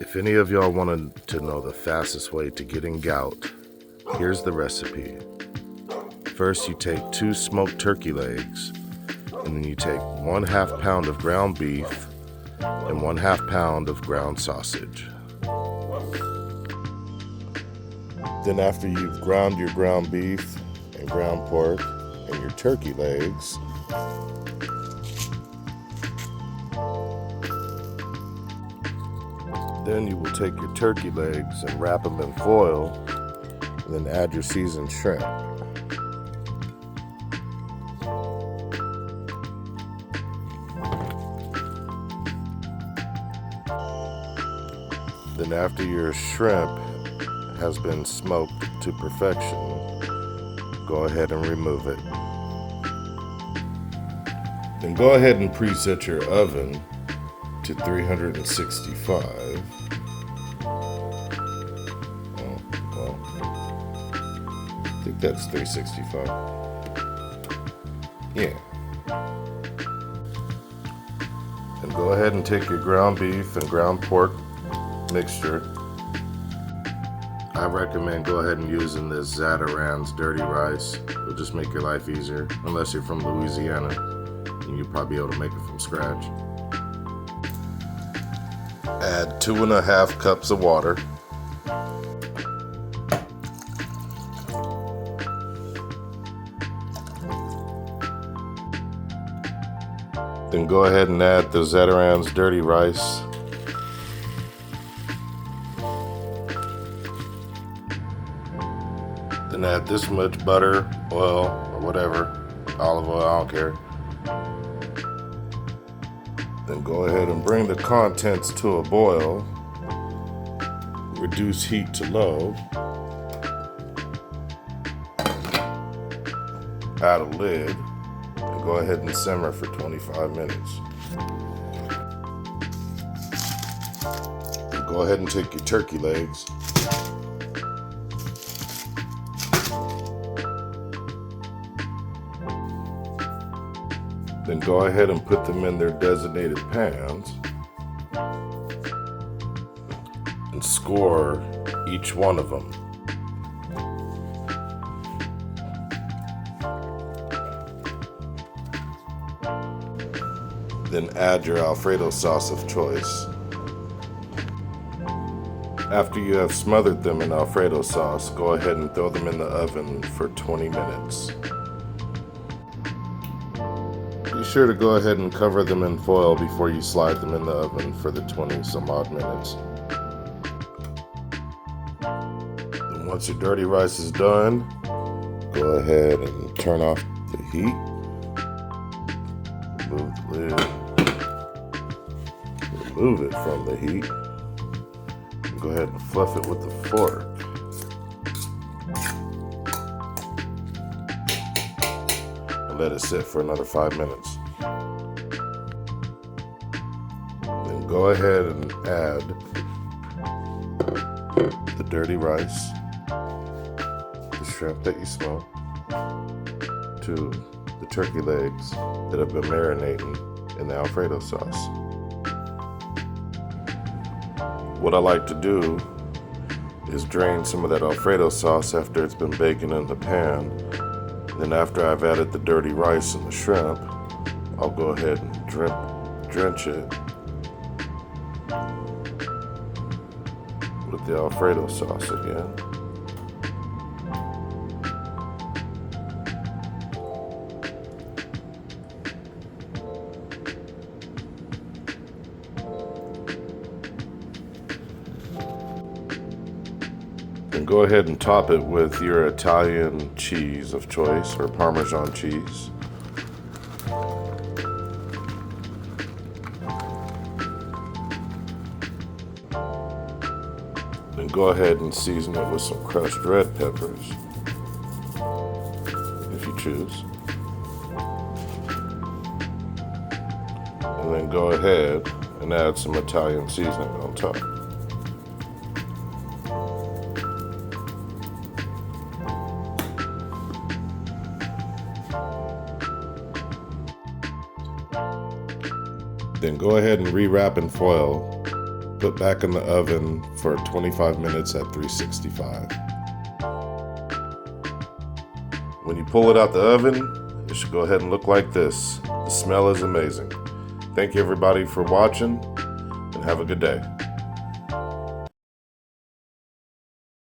If any of y'all wanted to know the fastest way to getting gout, here's the recipe. First, you take 2 smoked turkey legs, and then you take 1/2 pound of ground beef and 1/2 pound of ground sausage. Then after you've ground your ground beef and ground pork and your turkey legs, then you will take your turkey legs and wrap them in foil, and then add your seasoned shrimp. Then after your shrimp has been smoked to perfection, go ahead and remove it. Then go ahead and preset your oven to 365. I think that's 365. Yeah. And go ahead and take your ground beef and ground pork mixture. I recommend go ahead and using this Zatarain's dirty rice. It'll just make your life easier, unless you're from Louisiana and you'll probably be able to make it from scratch. Add 2.5 cups of water. Then go ahead and add the Zatarain's dirty rice. Then add this much butter, oil, or whatever, olive oil, I don't care. Then go ahead and bring the contents to a boil. Reduce heat to low. Add a lid. And go ahead and simmer for 25 minutes. And go ahead and take your turkey legs. Then go ahead and put them in their designated pans and score each one of them. Then add your Alfredo sauce of choice. After you have smothered them in Alfredo sauce, go ahead and throw them in the oven for 20 minutes. Be sure to go ahead and cover them in foil before you slide them in the oven for the 20 some odd minutes. And once your dirty rice is done, go ahead and turn off the heat. Remove the lid. Remove it from the heat. And go ahead and fluff it with the fork. Let it sit for another 5 minutes. Then go ahead and add the dirty rice, the shrimp that you smoked, to the turkey legs that have been marinating in the Alfredo sauce. What I like to do is drain some of that Alfredo sauce after it's been baking in the pan. Then after I've added the dirty rice and the shrimp, I'll go ahead and drench it with the Alfredo sauce again. And go ahead and top it with your Italian cheese of choice, or Parmesan cheese. Then go ahead and season it with some crushed red peppers, if you choose. And then go ahead and add some Italian seasoning on top. Then go ahead and rewrap in foil put back in the oven for 25 minutes at 365. When you pull it out the oven, it should go ahead and look like this. The smell is amazing. Thank you everybody for watching, and have a good day.